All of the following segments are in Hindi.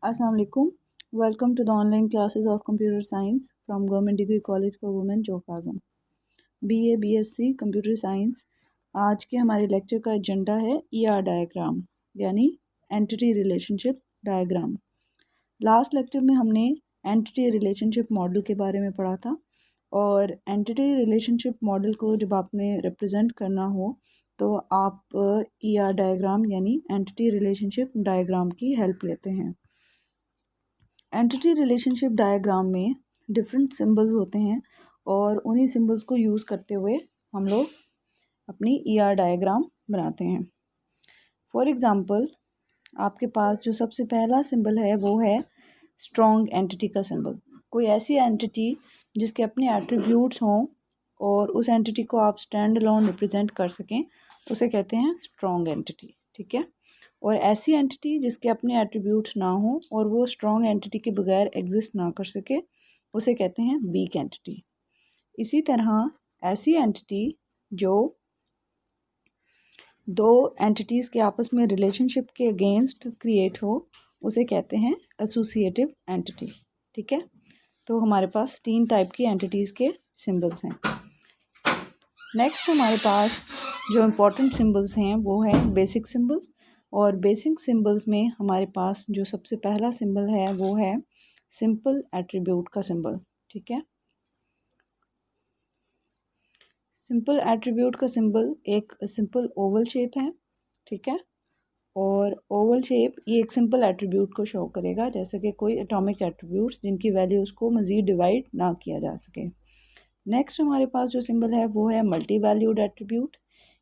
Assalamu alaikum. Welcome to the online classes of computer science from Government Degree College for Women जोकाज़म BA BSc computer science. आज के हमारे लेक्चर का एजेंडा है ER डायग्राम यानी entity relationship diagram. Last lecture में हमने एंटिटी रिलेशनशिप मॉडल के बारे में पढ़ा था और एंटिटी रिलेशनशिप मॉडल को जब आपने रिप्रेजेंट करना हो तो आप ER डायग्राम यानी एंटिटी रिलेशनशिप डायग्राम की हेल्प लेते हैं। एंटिटी रिलेशनशिप डायग्राम में डिफरेंट सिंबल्स होते हैं और उन्हीं सिंबल्स को यूज़ करते हुए हम लोग अपनी ER डायग्राम बनाते हैं। फॉर एग्ज़ाम्पल आपके पास जो सबसे पहला सिंबल है वो है स्ट्रॉन्ग एंटिटी का सिंबल। कोई ऐसी एंटिटी जिसके अपने एट्रीब्यूट्स हों और उस एंटिटी को आप स्टैंड अलोन रिप्रेजेंट कर सकें उसे कहते हैं स्ट्रॉन्ग एंटिटी, ठीक है। और ऐसी एंटिटी जिसके अपने एट्रीब्यूट्स ना हो और वो स्ट्रॉन्ग एंटिटी के बगैर एग्जिस्ट ना कर सके उसे कहते हैं वीक एंटिटी। इसी तरह ऐसी एंटिटी जो दो एंटिटीज़ के आपस में रिलेशनशिप के अगेंस्ट क्रिएट हो उसे कहते हैं एसोसिएटिव एंटिटी, ठीक है। तो हमारे पास 3 टाइप की एंटिटीज़ के सिंबल्स हैं। नेक्स्ट हमारे पास जो इम्पोर्टेंट सिंबल्स हैं वो है बेसिक सिंबल्स और बेसिक सिंबल्स में हमारे पास जो सबसे पहला सिंबल है वो है सिंपल एट्रीब्यूट का सिंबल, ठीक है। सिंपल एट्रीब्यूट का सिंबल एक सिंपल ओवल शेप है, ठीक है। और ओवल शेप ये एक सिंपल एट्रीब्यूट को शो करेगा जैसे कि कोई एटॉमिक एट्रीब्यूट्स जिनकी वैल्यूज़ को मज़ीद डिवाइड ना किया जा सके। नेक्स्ट हमारे पास जो सिंबल है वो है मल्टी वैल्यूड एट्रीब्यूट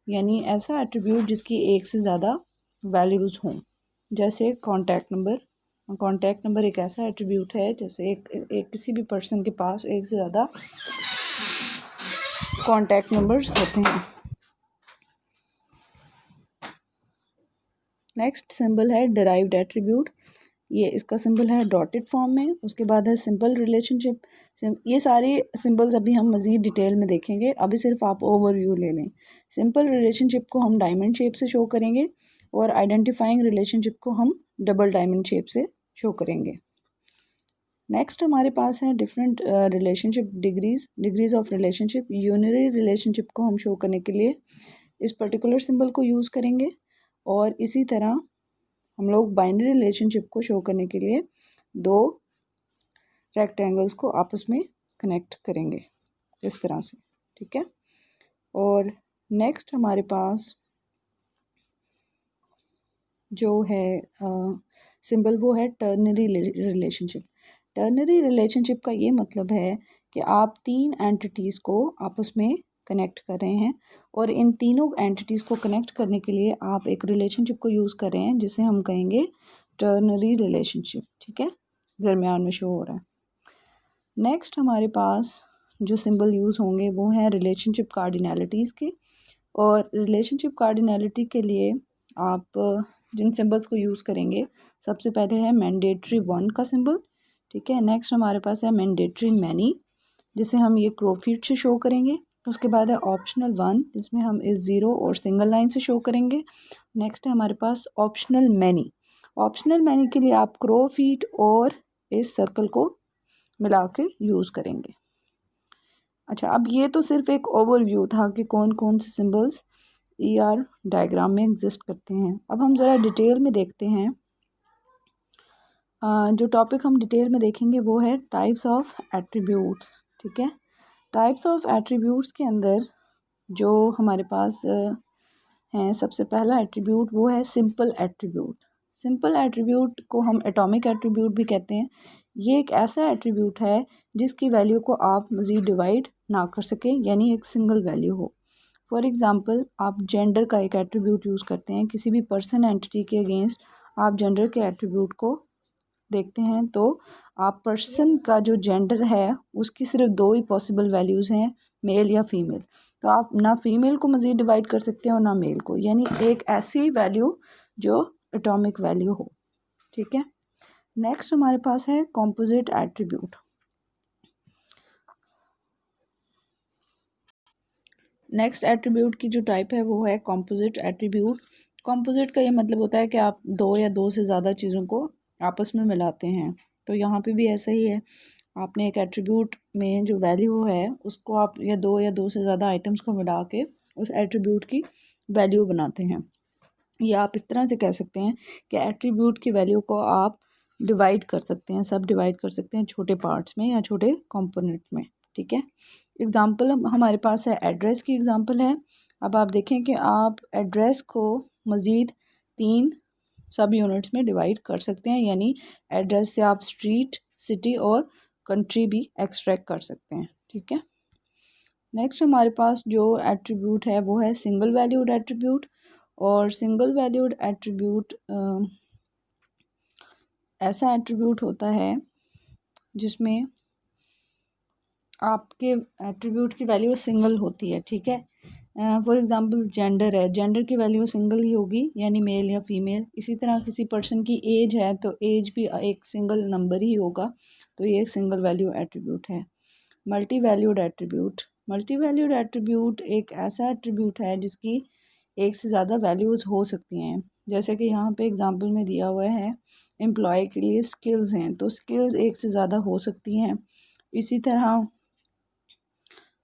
यानी ऐसा एट्रीब्यूट जिसकी एक से ज़्यादा वैल्यूज़ हों, जैसे कॉन्टैक्ट नंबर। कॉन्टैक्ट नंबर एक ऐसा एट्रीब्यूट है जैसे एक किसी भी पर्सन के पास एक से ज़्यादा कॉन्टैक्ट नंबर्स होते हैं। नेक्स्ट सिंबल है डिराइव्ड एट्रीब्यूट। ये इसका सिंबल है डॉटेड फॉर्म में। उसके बाद है सिंपल रिलेशनशिप। ये सारे सिंबल्स अभी हम मज़ीद डिटेल में देखेंगे, अभी सिर्फ आप ओवरव्यू ले लें। सिंपल रिलेशनशिप को हम डायमंड शेप से शो करेंगे और आइडेंटिफाइंग रिलेशनशिप को हम डबल डायमंड शेप से शो करेंगे। नेक्स्ट हमारे पास है different relationship degrees of relationship. Unary relationship को हम शो करने के लिए इस पर्टिकुलर सिंबल को यूज़ करेंगे और इसी तरह हम लोग बाइनरी रिलेशनशिप को शो करने के लिए दो रेक्टेंगल्स को आपस में कनेक्ट करेंगे इस तरह से, ठीक है। और नेक्स्ट हमारे पास जो है सिंबल वो है टर्नरी रिलेशनशिप। टर्नरी रिलेशनशिप का ये मतलब है कि आप 3 एंटिटीज़ को आपस में कनेक्ट कर रहे हैं और इन तीनों एंटिटीज़ को कनेक्ट करने के लिए आप एक रिलेशनशिप को यूज़ कर रहे हैं जिसे हम कहेंगे टर्नरी रिलेशनशिप, ठीक है, दरमियान में शो हो रहा है। नेक्स्ट हमारे पास जो सिंबल यूज़ होंगे वो हैं रिलेशनशिप कार्डिनैलिटीज़ के। और रिलेशनशिप कार्डिनैलिटी के लिए आप जिन सिंबल्स को यूज़ करेंगे सबसे पहले है मैंडेटरी 1 का सिंबल, ठीक है। नेक्स्ट हमारे पास है मैंडेटरी मैनी जिसे हम ये क्रोफीट से शो करेंगे। उसके बाद है ऑप्शनल 1 जिसमें हम इस ज़ीरो और सिंगल लाइन से शो करेंगे। नेक्स्ट है हमारे पास ऑप्शनल मैनी। ऑप्शनल मैनी के लिए आप क्रोफीट और इस सर्कल को मिला के यूज़ करेंगे। अच्छा, अब ये तो सिर्फ एक ओवरव्यू था कि कौन कौन से सिंबल्स ER डायग्राम में एग्जिस्ट करते हैं। अब हम ज़रा डिटेल में देखते हैं। जो टॉपिक हम डिटेल में देखेंगे वो है टाइप्स ऑफ एट्रीब्यूट्स, ठीक है। टाइप्स ऑफ एट्रीब्यूट्स के अंदर जो हमारे पास हैं सबसे पहला एट्रीब्यूट वो है सिंपल एट्रीब्यूट। सिंपल एट्रीब्यूट को हम एटॉमिक एट्रीब्यूट भी कहते हैं। ये एक ऐसा एट्रीब्यूट है जिसकी वैल्यू को आप मज़ीद डिवाइड ना कर सकें यानी एक सिंगल वैल्यू हो। फॉर एग्ज़ाम्पल आप जेंडर का एक एट्रीब्यूट यूज़ करते हैं, किसी भी पर्सन एंटिटी के अगेंस्ट आप जेंडर के एट्रीब्यूट को देखते हैं तो आप पर्सन का जो जेंडर है उसकी सिर्फ 2 ही पॉसिबल वैल्यूज़ हैं, मेल या फीमेल। तो आप ना फीमेल को मज़ीद डिवाइड कर सकते हो ना मेल को, यानी एक ऐसी वैल्यू जो एटॉमिक वैल्यू हो, ठीक है। नेक्स्ट हमारे पास है कॉम्पोजिट एट्रीब्यूट। नेक्स्ट एट्रीब्यूट की जो टाइप है वो है कॉम्पोजिट एट्रीब्यूट। कॉम्पोजिट का ये मतलब होता है कि आप 2 या 2 से ज़्यादा चीज़ों को आपस में मिलाते हैं। तो यहाँ पे भी ऐसा ही है, आपने एक एट्रीब्यूट में जो वैल्यू है उसको आप या दो से ज़्यादा आइटम्स को मिला के उस एट्रीब्यूट की वैल्यू बनाते हैं। या आप इस तरह से कह सकते हैं कि एट्रीब्यूट की वैल्यू को आप डिवाइड कर सकते हैं, सब डिवाइड कर सकते हैं छोटे पार्ट्स में या छोटे कंपोनेंट में। ठीक है, एग्ज़ाम्पल हमारे पास है एड्रेस की एग्ज़ाम्पल है। अब आप देखें कि आप एड्रेस को मज़ीद 3 सब यूनिट्स में डिवाइड कर सकते हैं, यानी एड्रेस से आप स्ट्रीट, सिटी और कंट्री भी एक्सट्रैक्ट कर सकते हैं। ठीक है, नेक्स्ट हमारे पास जो एट्रीब्यूट है वो है सिंगल वैल्यूड एट्रीब्यूट। और सिंगल वैल्यूड एट्रीब्यूट ऐसा एट्रीब्यूट होता है जिसमें आपके एट्रीब्यूट की वैल्यू सिंगल होती है। ठीक है, फॉर एग्ज़ाम्पल जेंडर है, जेंडर की वैल्यू सिंगल ही होगी, यानी मेल या फीमेल। इसी तरह किसी पर्सन की एज है तो एज भी एक सिंगल नंबर ही होगा, तो ये एक सिंगल वैल्यू एट्रीब्यूट है। Multi valued attribute, multi valued attribute एक ऐसा एट्रीब्यूट है जिसकी एक से ज़्यादा वैल्यूज़ हो सकती हैं। जैसे कि यहाँ पे एग्जांपल में दिया हुआ है, एम्प्लॉय के लिए स्किल्स हैं, तो स्किल्स एक से ज़्यादा हो सकती हैं। इसी तरह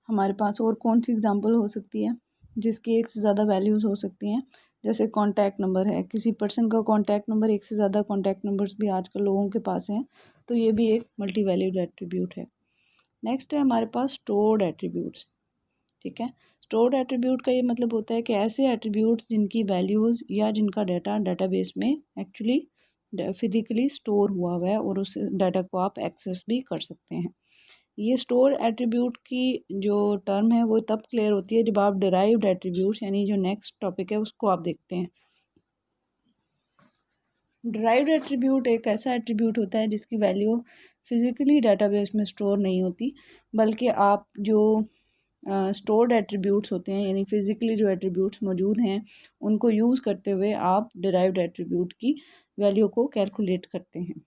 हमारे पास और कौन सी एग्जांपल हो सकती है जिसकी एक से ज़्यादा वैल्यूज़ हो सकती हैं। जैसे कॉन्टैक्ट नंबर है, किसी पर्सन का कॉन्टैक्ट नंबर, एक से ज़्यादा कॉन्टैक्ट नंबर्स भी आजकल लोगों के पास हैं, तो ये भी एक मल्टी वैल्यूड एट्रीब्यूट है। नेक्स्ट है हमारे पास स्टोर्ड एट्रीब्यूट्स। ठीक है, स्टोर्ड एट्रीब्यूट का ये मतलब होता है कि ऐसे एट्रीब्यूट्स जिनकी वैल्यूज़ या जिनका डाटा डाटाबेस में एक्चुअली फिज़िकली स्टोर हुआ है और उस डाटा को आप एक्सेस भी कर सकते हैं। ये स्टोर एट्रीब्यूट की जो टर्म है वो तब क्लियर होती है जब आप डिराइव्ड एट्रीब्यूट्स, यानी जो नेक्स्ट टॉपिक है उसको आप देखते हैं। डिराइव्ड एट्रीब्यूट एक ऐसा एट्रीब्यूट होता है जिसकी वैल्यू फिज़िकली डाटाबेस में स्टोर नहीं होती, बल्कि आप जो स्टोर्ड एट्रीब्यूट्स होते हैं, यानी फ़िज़िकली जो एट्रीब्यूट्स मौजूद हैं उनको यूज़ करते हुए आप डिराइव्ड एट्रीब्यूट की वैल्यू को कैलकुलेट करते हैं।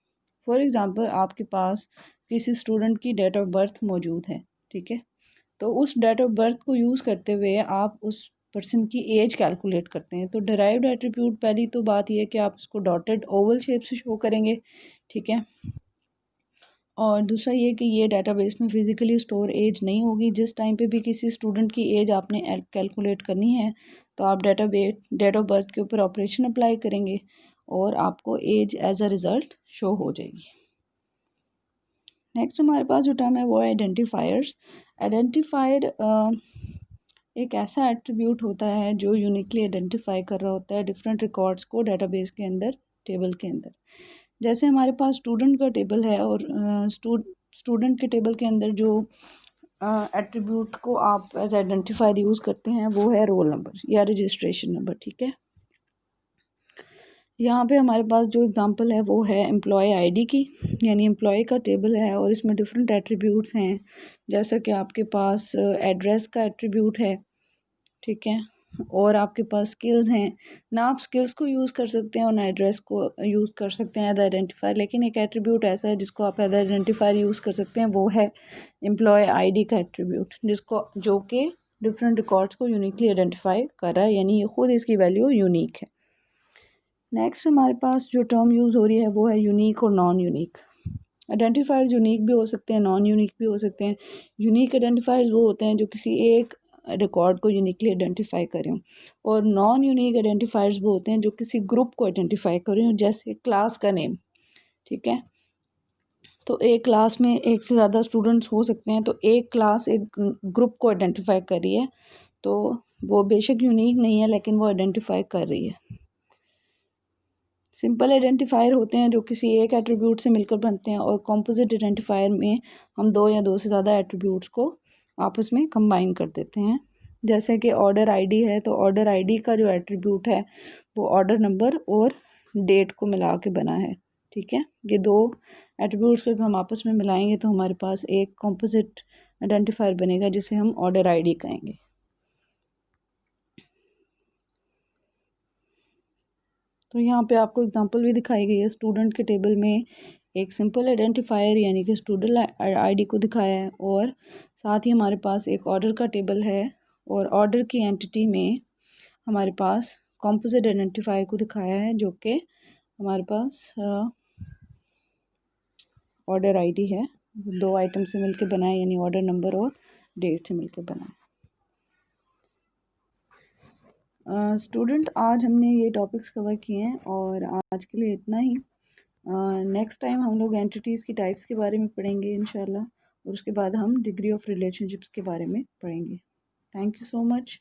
फॉर एग्ज़ाम्पल, आपके पास किसी स्टूडेंट की डेट ऑफ बर्थ मौजूद है। ठीक है, तो उस डेट ऑफ बर्थ को यूज़ करते हुए आप उस पर्सन की एज कैलकुलेट करते हैं। तो डिराइव्ड एट्रीब्यूट, पहली तो बात यह है कि आप उसको डॉटेड ओवल शेप से शो करेंगे। ठीक है, और दूसरा ये कि ये डाटाबेस में फ़िज़िकली स्टोर एज नहीं होगी। जिस टाइम पे भी किसी स्टूडेंट की एज आपने कैलकुलेट करनी है तो आप डेट ऑफ बर्थ के ऊपर ऑपरेशन अप्लाई करेंगे और आपको as as a result show हो जाएगी। नेक्स्ट हमारे पास जो टर्म है वो है आइडेंटिफायर्स। आइडेंटिफायर एक ऐसा एट्रीब्यूट होता है जो यूनिकली आइडेंटिफाई कर रहा होता है डिफरेंट रिकॉर्ड्स को डाटाबेस के अंदर, टेबल के अंदर। जैसे हमारे पास स्टूडेंट का टेबल है और स्टूडेंट के टेबल के अंदर जो एट्रीब्यूट को आप एज आइडेंटिफायर यूज़ करते हैं वो है रोल नंबर या रजिस्ट्रेशन नंबर। ठीक है, यहाँ पे हमारे पास जो एग्ज़ाम्पल है वो है एम्प्लॉय आईडी की, यानी एम्प्लॉय का टेबल है और इसमें डिफरेंट एट्रीब्यूट्स हैं। जैसा कि आपके पास एड्रेस का एट्रीब्यूट है। ठीक है, और आपके पास स्किल्स हैं, ना आप स्किल्स को यूज़ कर सकते हैं और ना एड्रेस को यूज़ कर सकते हैं एज आइडेंटिफायर। लेकिन एक एट्रीब्यूट ऐसा है जिसको आप एज आइडेंटिफायर यूज़ कर सकते हैं, वो है एम्प्लॉय आईडी का एट्रीब्यूट, जो कि डिफरेंट रिकॉर्ड्स को यूनिकली आइडेंटिफाई कर रहा है, यानी ये खुद इसकी वैल्यू यूनिक है। नेक्स्ट हमारे पास जो टर्म यूज़ हो रही है वो है यूनिक और नॉन यूनिक। आइडेंटिफायर्स यूनिक भी हो सकते हैं, नॉन यूनिक भी हो सकते हैं। यूनिक आइडेंटिफायर्स वो होते हैं जो किसी एक रिकॉर्ड को यूनिकली आइडेंटिफाई करें, और नॉन यूनिक आइडेंटिफायर्स वो होते हैं जो किसी ग्रुप को आइडेंटिफाई करें, जैसे क्लास का नेम। ठीक है, तो एक क्लास में एक से ज़्यादा स्टूडेंट्स हो सकते हैं, तो एक क्लास एक ग्रुप को आइडेंटिफाई कर रही है, तो वो बेशक यूनिक नहीं है लेकिन वो आइडेंटिफाई कर रही है। सिंपल आइडेंटिफायर होते हैं जो किसी एक एट्रीब्यूट से मिलकर बनते हैं, और कॉम्पोजिट आइडेंटिफायर में हम दो या दो से ज़्यादा एट्रीब्यूट्स को आपस में कंबाइन कर देते हैं। जैसे कि ऑर्डर आईडी है, तो ऑर्डर आईडी का जो एट्रीब्यूट है वो ऑर्डर नंबर और डेट को मिला के बना है। ठीक है, ये दो एट्रीब्यूट्स को हम आपस में मिलाएंगे तो हमारे पास एक कॉम्पोजिट आइडेंटिफायर बनेगा जिसे हम ऑर्डर आईडी कहेंगे। तो यहाँ पे आपको एग्जांपल भी दिखाई गई है। स्टूडेंट के टेबल में एक सिंपल आइडेंटिफायर यानी कि स्टूडेंट आईडी को दिखाया है, और साथ ही हमारे पास एक ऑर्डर का टेबल है, और ऑर्डर की एंटिटी में हमारे पास कॉम्पोजिट आइडेंटिफायर को दिखाया है जो कि हमारे पास ऑर्डर आईडी है, 2 आइटम से मिलकर बना है, यानी ऑर्डर नंबर और डेट से मिलकर बना है। स्टूडेंट, आज हमने ये टॉपिक्स कवर किए हैं और आज के लिए इतना ही। नेक्स्ट टाइम हम लोग एंटिटीज़ की टाइप्स के बारे में पढ़ेंगे इंशाल्लाह, और उसके बाद हम डिग्री ऑफ रिलेशनशिप्स के बारे में पढ़ेंगे। Thank you so much.